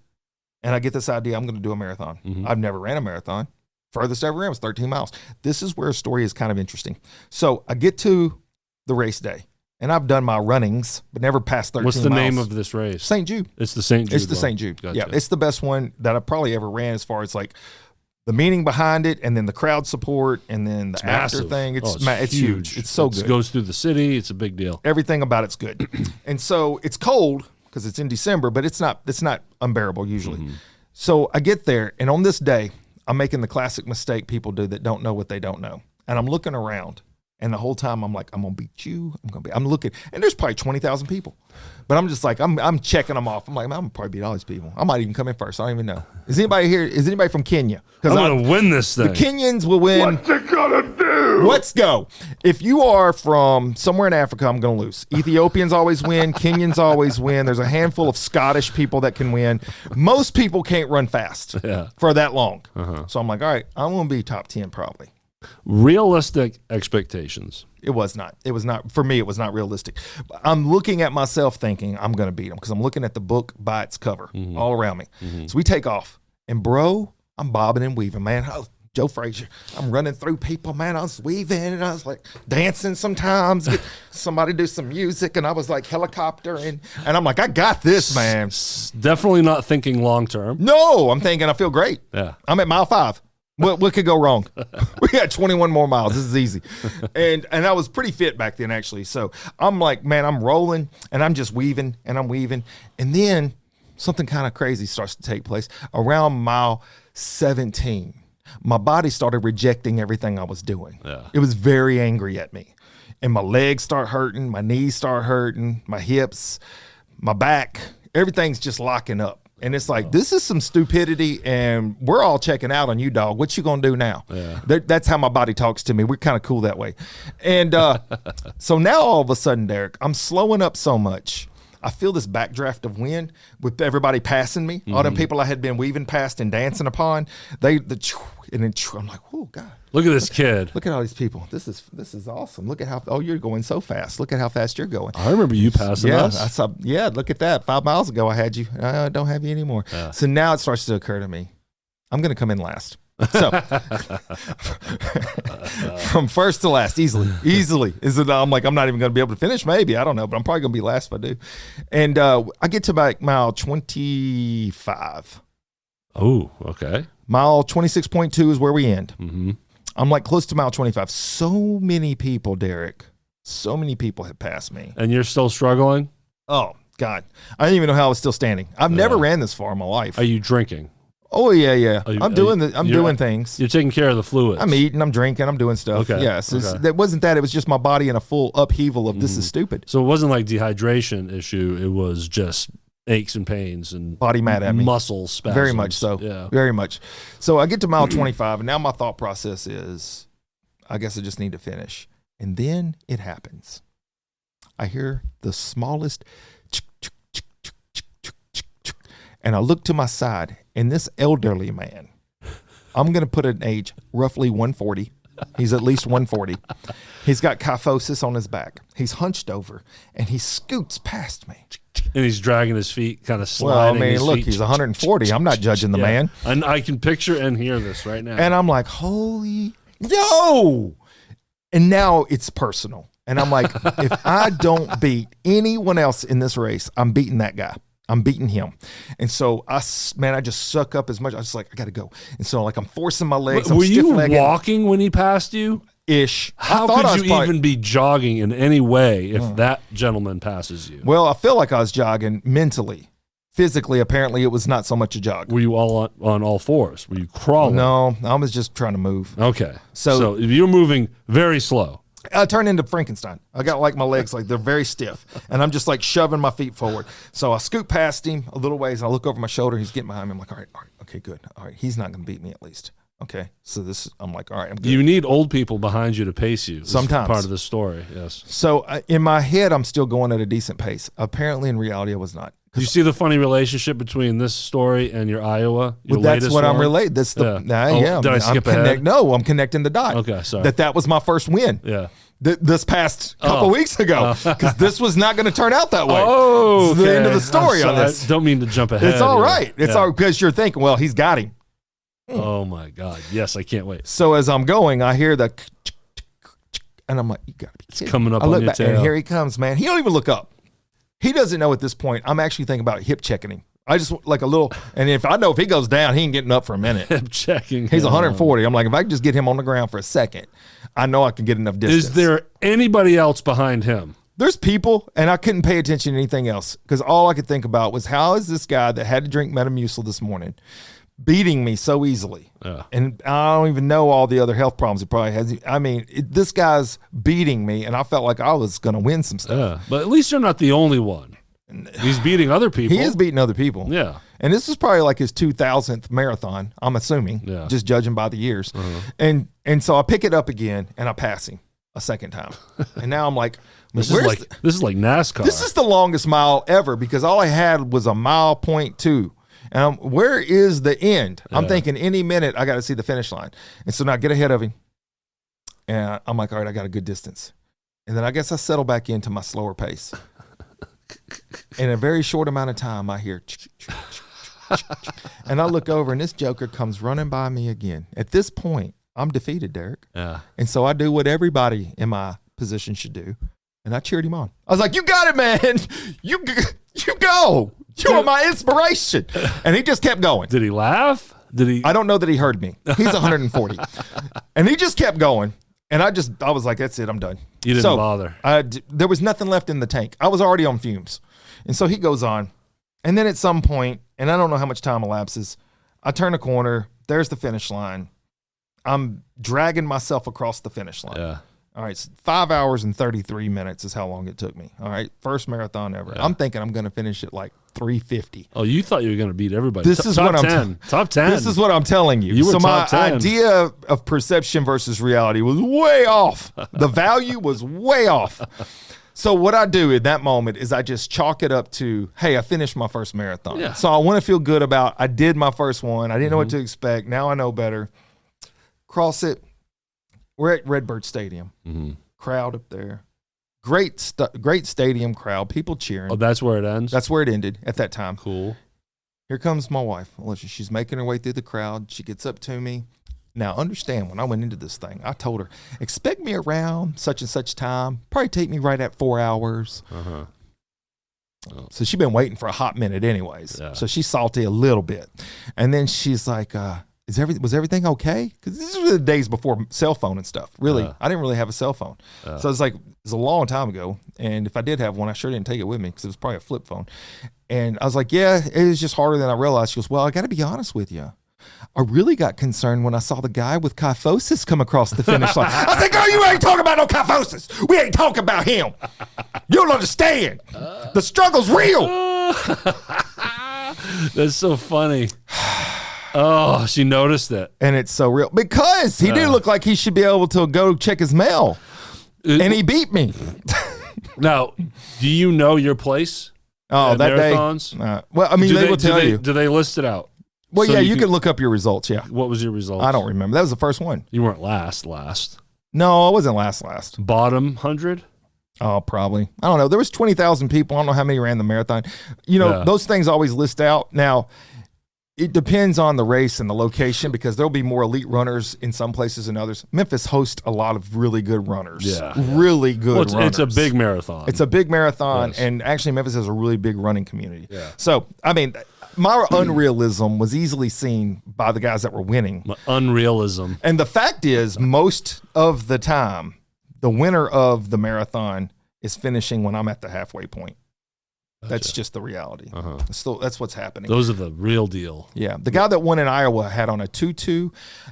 and I get this idea I'm going to do a marathon. Mm-hmm. I've never ran a marathon. Furthest I ever ran was 13 miles. This is where a story is kind of interesting. So I get to the race day, and I've done my runnings, but never passed 13 miles. What's the name of this race? St. Jude. It's the St. Jude. It's the St. Jude. Gotcha. Yeah, it's the best one that I probably ever ran as far as like the meaning behind it, and then the crowd support, and then the after thing. It's huge. It's so good. It goes through the city. It's a big deal. Everything about it's good. And so it's cold because it's in December, but it's not unbearable usually. Mm-hmm. So I get there, and on this day, I'm making the classic mistake people do that don't know what they don't know. And I'm looking around, and the whole time I'm like, I'm gonna beat you. I'm looking, and there's probably 20,000 people, but I'm just like, I'm checking them off. I'm like, I'm gonna probably beat all these people. I might even come in first. I don't even know. Is anybody here? Is anybody from Kenya? I'm gonna win this thing. The Kenyans will win. What you gonna do? Let's go. If you are from somewhere in Africa, I'm gonna lose. Ethiopians always win. Kenyans always win. There's a handful of Scottish people that can win. Most people can't run fast for that long. So I'm like, all right, I'm gonna be top 10 probably. Realistic expectations. It was not. For me, it was not realistic. I'm looking at myself thinking I'm going to beat them because I'm looking at the book by its cover all around me. So we take off, and bro, I'm bobbing and weaving, man. Joe Frazier, I'm running through people, man. I was weaving, and I was like dancing sometimes, get somebody do some music, and I was like helicoptering, and I'm like, I got this, man. Definitely not thinking long term. No, I'm thinking I feel great. Yeah. I'm at mile 5. What could go wrong? We got 21 more miles. This is easy. And I was pretty fit back then, actually. So I'm like, man, I'm rolling, and I'm just weaving, and I'm weaving. And then something kind of crazy starts to take place. Around mile 17, my body started rejecting everything I was doing. Yeah. It was very angry at me. And my legs start hurting, my knees start hurting, my hips, my back, everything's just locking up. And it's like, this is some stupidity, and we're all checking out on you, dog. What you gonna do now? Yeah. That's how my body talks to me. We're kind of cool that way. And so now all of a sudden, Derrick, I'm slowing up so much. I feel this backdraft of wind with everybody passing me. All them people I had been weaving past and dancing upon. And then I'm like, oh God. Look at this kid. Look at all these people. This is awesome. Look at how, you're going so fast. Look at how fast you're going. I remember you passing us. Look at that. 5 miles ago I had you. I don't have you anymore. Yeah. So now it starts to occur to me, I'm going to come in last. So from first to last, easily. I'm like, I'm not even going to be able to finish. Maybe, I don't know, but I'm probably going to be last if I do. And I get to about mile 25. Oh, okay. Mile 26.2 is where we end. Mm-hmm. I'm like close to mile 25. So many people, Derrick. So many people have passed me. And you're still struggling? Oh, God. I didn't even know how I was still standing. I've never ran this far in my life. Are you drinking? Oh, yeah. I'm doing things. You're taking care of the fluids. I'm eating, I'm drinking, I'm doing stuff. Okay. Yes. That wasn't that. It was just my body in a full upheaval of this is stupid. So it wasn't like dehydration issue. It was just aches and pains and body mad at me, muscle spasms. Very much so. Yeah, very much. So I get to mile 25, and now my thought process is, I guess I just need to finish. And then it happens. I hear the smallest, and I look to my side, and this elderly man, I'm going to put an age roughly 140. He's at least 140. He's got kyphosis on his back. He's hunched over, and he scoots past me. And he's dragging his feet, kind of sliding. Well, I mean, look, he's 140. I'm not judging the man. And I can picture and hear this right now. And I'm like, holy, yo! And now it's personal. And I'm like, if I don't beat anyone else in this race, I'm beating that guy. I'm beating him. And so I just suck up as much. I was like, I got to go. And so like, I'm forcing my legs. Were you walking when he passed you? Ish. How could you even be jogging in any way if that gentleman passes you? Well, I feel like I was jogging mentally. Physically, apparently, it was not so much a jog. Were you all on all fours? Were you crawling? No, I was just trying to move. Okay. So you were moving very slow. I turn into Frankenstein. I got like my legs, like they're very stiff, and I'm just like shoving my feet forward. So I scoot past him a little ways, and I look over my shoulder. He's getting behind me. I'm like, all right, okay, good. All right, he's not going to beat me at least. Okay, so I'm like, all right, I'm good. You need old people behind you to pace you. Sometimes. Part of the story, yes. So in my head, I'm still going at a decent pace. Apparently, in reality, I was not. Do you see the funny relationship between this story and your Iowa? Your that's what one? I'm related. That's the Did I skip ahead? No, I'm connecting the dot. Okay, sorry. That was my first win. Yeah. This past couple weeks ago, because this was not going to turn out that way. Oh, this is the end of the story on this. I don't mean to jump ahead. It's all right. It's all because you're thinking, well, he's got him. Oh my God! Yes, I can't wait. So as I'm going, I hear the, and I'm like, you got to be kidding. It's coming up I look on your back, tail. and here he comes, man. He don't even look up. He doesn't know at this point. I'm actually thinking about hip checking him. I just like a little, and if I know if he goes down, he ain't getting up for a minute. Hip checking. He's 140. I'm like, if I can just get him on the ground for a second, I know I can get enough distance. Is there anybody else behind him? There's people, and I couldn't pay attention to anything else because all I could think about was how is this guy that had to drink Metamucil this morning beating me so easily? And I don't even know all the other health problems he probably has. I mean, this guy's beating me, and I felt like I was going to win some stuff. But at least you're not the only one. He's beating other people. He is beating other people. Yeah. And this is probably like his 2000th marathon, I'm assuming, just judging by the years. And so I pick it up again, and I pass him a second time. And now I'm like, this is like NASCAR. This is the longest mile ever because all I had was a mile 0.2. And where is the end? I'm thinking any minute I got to see the finish line. And so now I get ahead of him. And I'm like, all right, I got a good distance. And then I guess I settle back into my slower pace. In a very short amount of time, I hear, and I look over, and this joker comes running by me again. At this point, I'm defeated, Derrick. Yeah. And so I do what everybody in my position should do, and I cheered him on. I was like, "You got it, man! You go! You are my inspiration!" And he just kept going. Did he laugh? Did he? I don't know that he heard me. He's 140, and he just kept going. And I was like, that's it, I'm done. You didn't bother. There was nothing left in the tank. I was already on fumes. And so he goes on. And then at some point, and I don't know how much time elapses, I turn a corner. There's the finish line. I'm dragging myself across the finish line. Yeah. All right, 5 hours and 33 minutes is how long it took me. All right, first marathon ever. Yeah. I'm thinking I'm going to finish at like 3:50. Oh, you thought you were going to beat everybody. This is what I'm top 10. This is what I'm telling you. You were so top 10. My idea of perception versus reality was way off. The value was way off. So what I do in that moment is I just chalk it up to, hey, I finished my first marathon. Yeah. So I want to feel good about I did my first one. I didn't know what to expect. Now I know better. Cross it. We're at Redbird Stadium. Crowd up there. Great stadium crowd. People cheering. Oh, that's where it ends? That's where it ended at that time. Cool. Here comes my wife, Alicia. She's making her way through the crowd. She gets up to me. Now, understand, when I went into this thing, I told her, expect me around such and such time. Probably take me right at 4 hours. Oh. So she's been waiting for a hot minute anyways. Yeah. So she's salty a little bit. And then she's like, was everything okay? Because these were the days before cell phone and stuff. Really, I didn't really have a cell phone. So it's like, it was a long time ago. And if I did have one, I sure didn't take it with me because it was probably a flip phone. And I was like, yeah, it was just harder than I realized. She goes, well, I got to be honest with you. I really got concerned when I saw the guy with kyphosis come across the finish line. I said, girl, you ain't talking about no kyphosis. We ain't talking about him. You don't understand. The struggle's real. That's so funny. Oh, she noticed it. And it's so real. Because he did look like he should be able to go check his mail. And he beat me. Now, do you know your place? Oh, that marathons? Day. Well, I mean, they will tell you. Do they list it out? Well, so yeah, you can look up your results, yeah. What was your results? I don't remember. That was the first one. You weren't last. No, I wasn't last. Bottom 100? Oh, probably. I don't know. There was 20,000 people. I don't know how many ran the marathon. You know, those things always list out. Now, it depends on the race and the location because there'll be more elite runners in some places than others. Memphis hosts a lot of really good runners. Yeah. Really good runners. It's a big marathon. It's a big marathon, yes. And actually Memphis has a really big running community. Yeah. So, I mean, my unrealism was easily seen by the guys that were winning. Unrealism. And the fact is, most of the time, the winner of the marathon is finishing when I'm at the halfway point. That's just the reality. Still, that's what's happening. Those are the real deal. Yeah. The guy that won in Iowa had on a tutu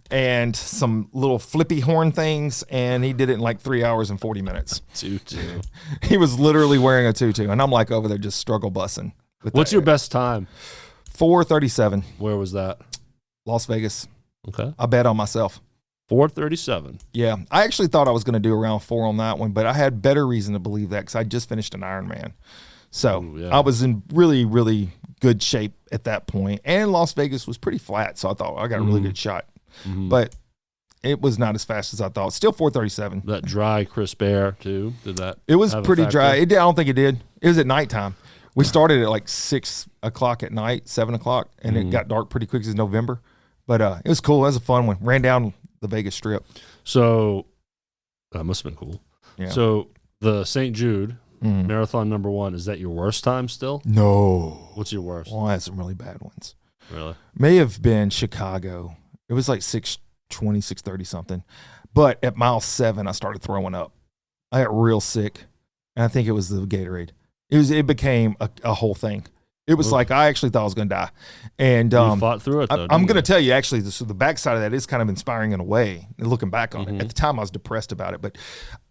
and some little flippy horn things, and he did it in like 3 hours and 40 minutes. Tutu. He was literally wearing a tutu, and I'm like over there just struggle bussing. What's your best time? 4:37. Where was that? Las Vegas. Okay. I bet on myself. 4:37. Yeah. I actually thought I was going to do around 4 on that one, but I had better reason to believe that because I just finished an Ironman. So I was in really, really good shape at that point. And Las Vegas was pretty flat, so I thought I got a really good shot. But it was not as fast as I thought. Still 4:37. That dry, crisp air, too? Did that? It was pretty dry. I don't think it did. It was at nighttime. We started at like 6 o'clock at night, 7 o'clock, and it got dark pretty quick. It was November. But it was cool. It was a fun one. Ran down the Vegas Strip. So that must have been cool. Yeah. So the St. Jude marathon #1, is that your worst time still? No. What's your worst? Well, I had some really bad ones. Really? May have been Chicago. It was like 6:20, 6:30 something. But at mile 7, I started throwing up. I got real sick, and I think it was the Gatorade. It became a whole thing. It was like I actually thought I was going to die. And you fought through it, though. I'm going to tell you, actually, the backside of that is kind of inspiring in a way, looking back on it. At the time, I was depressed about it, but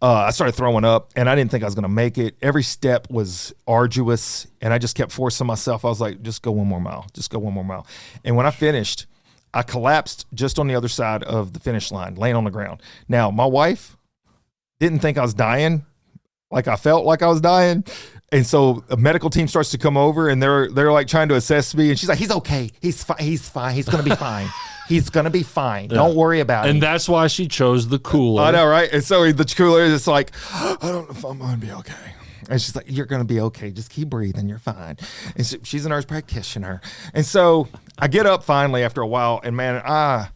I started throwing up, and I didn't think I was going to make it. Every step was arduous, and I just kept forcing myself. I was like, just go one more mile. Just go one more mile. And when I finished, I collapsed just on the other side of the finish line, laying on the ground. Now, my wife didn't think I was dying, like I felt like I was dying. And so a medical team starts to come over, and they're like trying to assess me. And she's like, he's okay. He's fine. He's fine. He's going to be fine. He's going to be fine. Yeah. Don't worry about it. And that's why she chose the cooler. I know, right? And so the cooler is like, I don't know if I'm going to be okay. And she's like, you're going to be okay. Just keep breathing. You're fine. And so she's a nurse practitioner. And so I get up finally after a while, and man,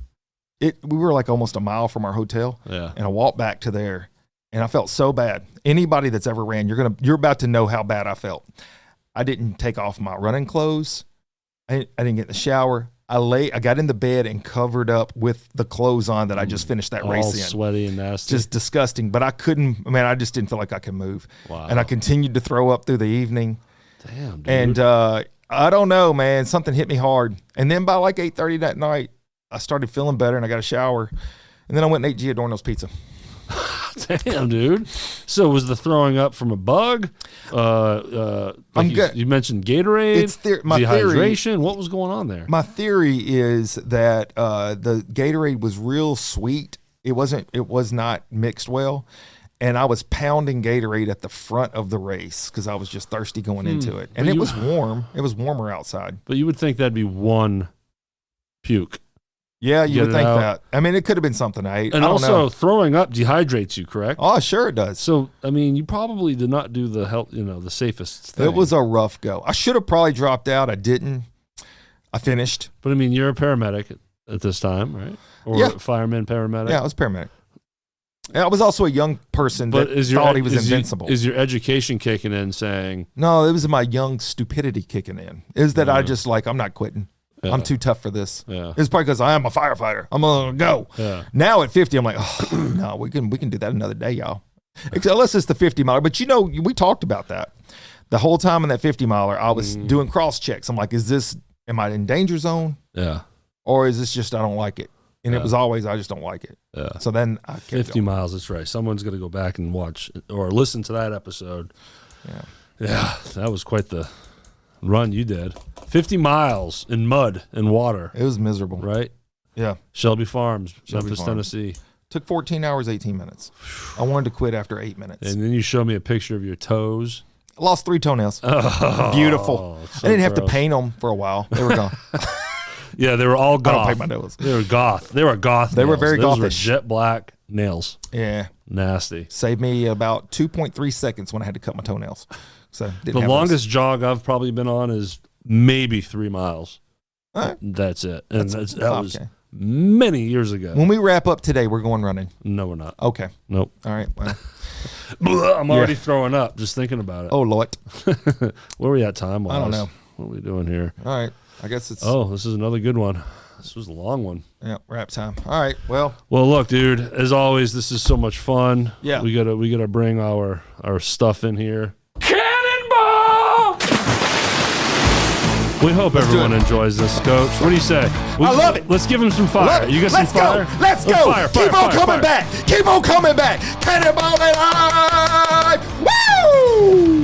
we were like almost a mile from our hotel. Yeah. And I walked back to there. And I felt so bad. Anybody that's ever ran, you're about to know how bad I felt. I didn't take off my running clothes. I didn't get in the shower. I got in the bed and covered up with the clothes on that I just finished that race in. All sweaty and nasty. Just disgusting. But I just didn't feel like I could move. Wow. And I continued to throw up through the evening. Damn, dude. And I don't know, man. Something hit me hard. And then by like 8:30 that night, I started feeling better, and I got a shower. And then I went and ate Giordano's pizza. Damn, dude. So was the throwing up from a bug? You mentioned Gatorade, dehydration. What was going on there? My theory is that the Gatorade was real sweet. It was not mixed well. And I was pounding Gatorade at the front of the race because I was just thirsty going into it. And it was warm. It was warmer outside. But you would think that'd be one puke. Yeah, you would think that. I mean, it could have been something I ate. And I don't also, know. Throwing up dehydrates you, correct? Oh, sure it does. So, I mean, you probably did not do the safest thing. It was a rough go. I should have probably dropped out. I didn't. I finished. But, I mean, you're a paramedic at this time, right? Or fireman, paramedic? Yeah, I was a paramedic. And I was also a young person that thought he was invincible. Is your education kicking in saying? No, it was my young stupidity kicking in. Is that I just I'm not quitting. Yeah. I'm too tough for this. Yeah. It's probably because I am a firefighter. I'm gonna go. Yeah. Now at 50, I'm like, oh, no, we can do that another day, y'all. Unless it's the 50 miler. But we talked about that the whole time in that 50 miler. I was doing cross checks. I'm like, am I in danger zone? Yeah. Or is this just I don't like it? And it was always I just don't like it. Yeah. So then I kept 50 going. miles. That's right. Someone's gonna go back and watch or listen to that episode. Yeah. Yeah. That was quite the run you did. 50 miles in mud and water. It was miserable. Right? Yeah. Shelby Farms, Memphis, Tennessee. Took 14 hours, 18 minutes. I wanted to quit after 8 minutes. And then you showed me a picture of your toes. I lost 3 toenails. Oh, beautiful. So I didn't have to paint them for a while. They were gone. Yeah, they were all goth. I don't paint my nails. They were goth. They were goth. They were very gothish. Those were jet black nails. Yeah. Nasty. Saved me about 2.3 seconds when I had to cut my toenails. So the longest jog I've probably been on is maybe 3 miles. Right. That's it. And that was many years ago. When we wrap up today, we're going running. No, we're not. Okay. Nope. All right. Well. I'm already throwing up just thinking about it. Oh, Lord. Where are we at time-wise? I don't know. What are we doing here? All right. I guess it's... Oh, this is another good one. This was a long one. Yeah, wrap time. All right. Well, look, dude, as always, this is so much fun. Yeah. We gotta bring our stuff in here. Cannonball! We hope everyone enjoys this, Coach. What do you say? I love it. Let's give him some fire. You got some fire? Let's go. Keep on coming back. Keep on coming back. Cannonballing Life. Woo!